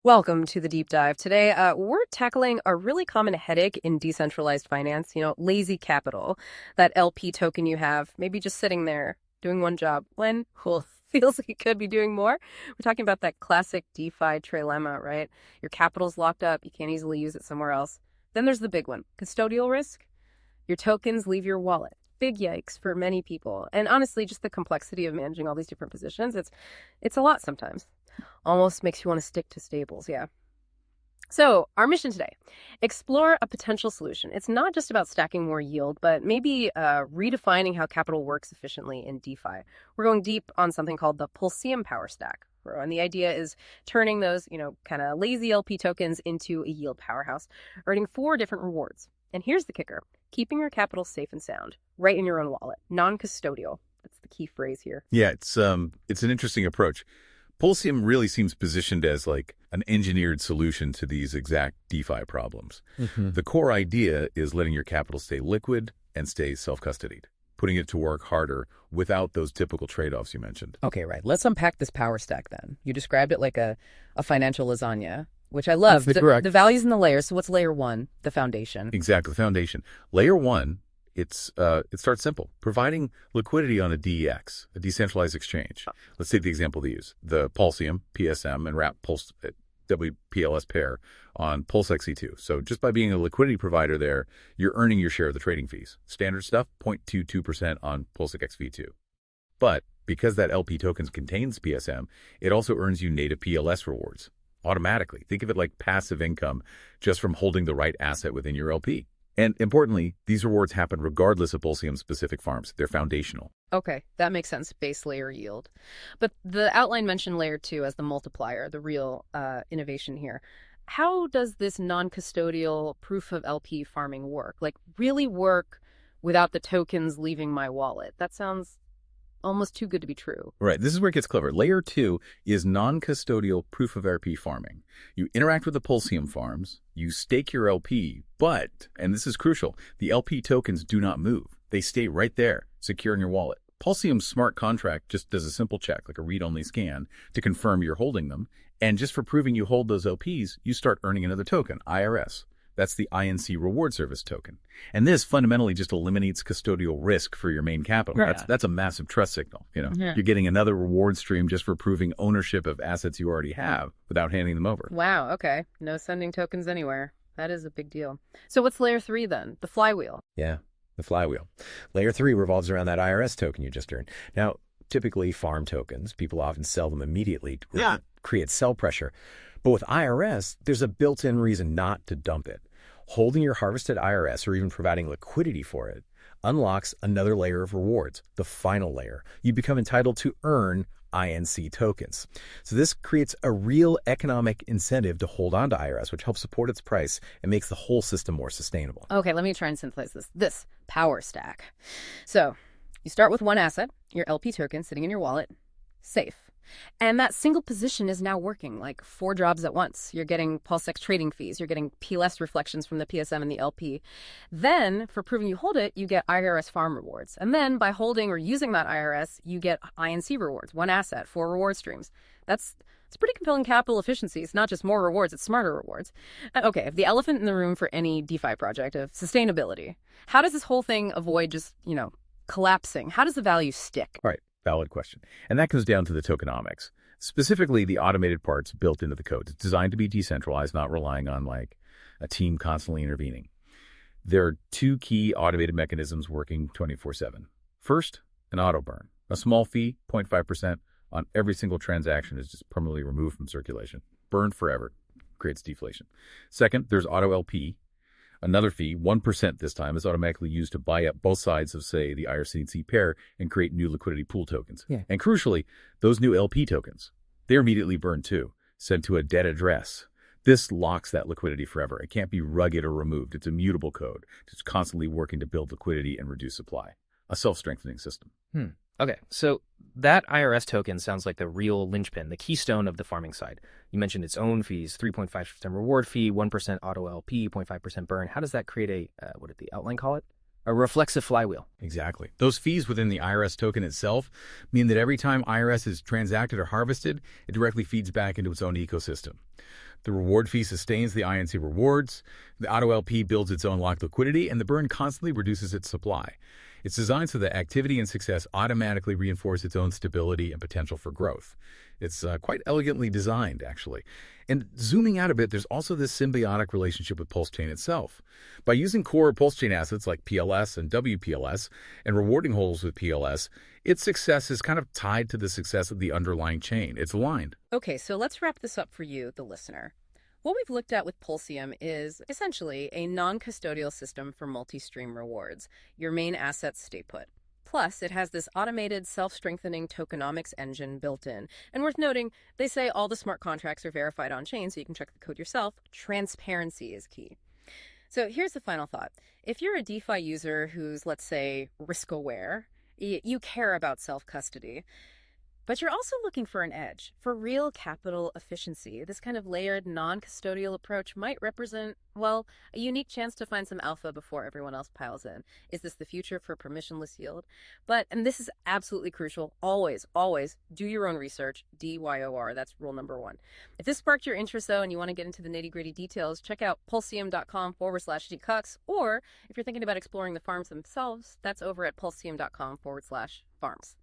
Welcome to the deep dive. Today, we're tackling a really common headache in decentralized finance, lazy capital, that LP token you have, maybe just sitting there doing one job when, well, feels like you could be doing more. We're talking about that classic DeFi trilemma, right? Your capital's locked up, you can't easily use it somewhere else. Then there's the big one, custodial risk. Your tokens leave your wallet. Big yikes for many people. And honestly, just the complexity of managing all these different positions, it's a lot sometimes. Almost makes you want to stick to stables, yeah. So our mission today, explore a potential solution. It's not just about stacking more yield, but maybe redefining how capital works efficiently in DeFi. We're going deep on something called the Pulseium power stack. And the idea is turning those, kind of lazy LP tokens into a yield powerhouse, earning 4 different rewards. And here's the kicker, keeping your capital safe and sound, right in your own wallet, non-custodial. That's the key phrase here. Yeah, it's an interesting approach. Pulseium really seems positioned as like an engineered solution to these exact DeFi problems. The core idea is letting your capital stay liquid and stay self-custodied, putting it to work harder without those typical trade-offs you mentioned. Okay, right. Let's unpack this power stack then. You described it like a financial lasagna, which I love. Correct. The values and the layers. So what's layer 1? The foundation. Exactly, the foundation. Layer 1, it starts simple, providing liquidity on a DEX, a decentralized exchange. Let's take the example they use, the Pulseium, PSM, and wrap Pulse WPLS pair on PulseX E2. So just by being a liquidity provider there, you're earning your share of the trading fees. Standard stuff, 0.22% on PulseX V2. But because that LP tokens contains PSM, it also earns you native PLS rewards automatically. Think of it like passive income just from holding the right asset within your LP. And importantly, these rewards happen regardless of Pulseium-specific farms. They're foundational. Okay, that makes sense. Base layer yield. But the outline mentioned layer 2 as the multiplier, the real innovation here. How does this non-custodial proof of LP farming work? Like, really work without the tokens leaving my wallet? That sounds almost too good to be true. Right. This is where it gets clever. Layer 2 is non-custodial proof of LP farming. You interact with the Pulseium farms, you stake your LP, but, and this is crucial, the LP tokens do not move. They stay right there, secure in your wallet. Pulseium's smart contract just does a simple check, like a read-only scan, to confirm you're holding them. And just for proving you hold those LPs, you start earning another token, IRS. That's the INC reward service token. And this fundamentally just eliminates custodial risk for your main capital. Right. That's a massive trust signal. Yeah. You're getting another reward stream just for proving ownership of assets you already have without handing them over. Wow, okay. No sending tokens anywhere. That is a big deal. So what's layer 3 then? The flywheel. Yeah, the flywheel. Layer 3 revolves around that IRS token you just earned. Now, typically farm tokens, people often sell them immediately to create sell pressure. But with IRS, there's a built-in reason not to dump it. Holding your harvested IRS or even providing liquidity for it unlocks another layer of rewards, the final layer. You become entitled to earn INC tokens. So this creates a real economic incentive to hold on to IRS, which helps support its price and makes the whole system more sustainable. Okay, let me try and synthesize this. This power stack. So you start with one asset, your LP token sitting in your wallet, safe. And that single position is now working, like 4 jobs at once. You're getting PulseX trading fees. You're getting PLS reflections from the PSM and the LP. Then, for proving you hold it, you get IRS farm rewards. And then, by holding or using that IRS, you get INC rewards, 1 asset, 4 reward streams. It's pretty compelling capital efficiency. It's not just more rewards, it's smarter rewards. Okay, the elephant in the room for any DeFi project of sustainability. How does this whole thing avoid just, collapsing? How does the value stick? Right. Valid question. And that comes down to the tokenomics, specifically the automated parts built into the code. It's designed to be decentralized, not relying on like a team constantly intervening. There are 2 key automated mechanisms working 24/7. First, an auto burn. A small fee, 0.5% on every single transaction is just permanently removed from circulation. Burned forever. Creates deflation. Second, there's auto LP. Another fee, 1% this time, is automatically used to buy up both sides of, say, the IRC pair and create new liquidity pool tokens. Yeah. And crucially, those new LP tokens, they're immediately burned too, sent to a dead address. This locks that liquidity forever. It can't be rugged or removed. It's immutable code. It's constantly working to build liquidity and reduce supply. A self-strengthening system. Okay, so that IRS token sounds like the real linchpin, the keystone of the farming side. You mentioned its own fees, 3.5% reward fee, 1% auto LP, 0.5% burn. How does that create what did the outline call it? A reflexive flywheel. Exactly. Those fees within the IRS token itself mean that every time IRS is transacted or harvested, it directly feeds back into its own ecosystem. The reward fee sustains the INC rewards, the auto LP builds its own locked liquidity, and the burn constantly reduces its supply. It's designed so that activity and success automatically reinforce its own stability and potential for growth. It's quite elegantly designed, actually. And zooming out a bit, there's also this symbiotic relationship with PulseChain itself. By using core PulseChain assets like PLS and WPLS and rewarding holders with PLS, its success is kind of tied to the success of the underlying chain. It's aligned. Okay, so let's wrap this up for you, the listener. What we've looked at with Pulseium is essentially a non-custodial system for multi-stream rewards. Your main assets stay put. Plus, it has this automated self-strengthening tokenomics engine built in. And worth noting, they say all the smart contracts are verified on chain, so you can check the code yourself. Transparency is key. So here's the final thought. If you're a DeFi user who's, let's say, risk-aware, you care about self-custody, but you're also looking for an edge, for real capital efficiency. This kind of layered, non-custodial approach might represent, well, a unique chance to find some alpha before everyone else piles in. Is this the future for permissionless yield? And this is absolutely crucial, always do your own research, DYOR, that's rule number 1. If this sparked your interest, though, and you want to get into the nitty-gritty details, check out pulseium.com/dcux, or if you're thinking about exploring the farms themselves, that's over at pulseium.com/farms.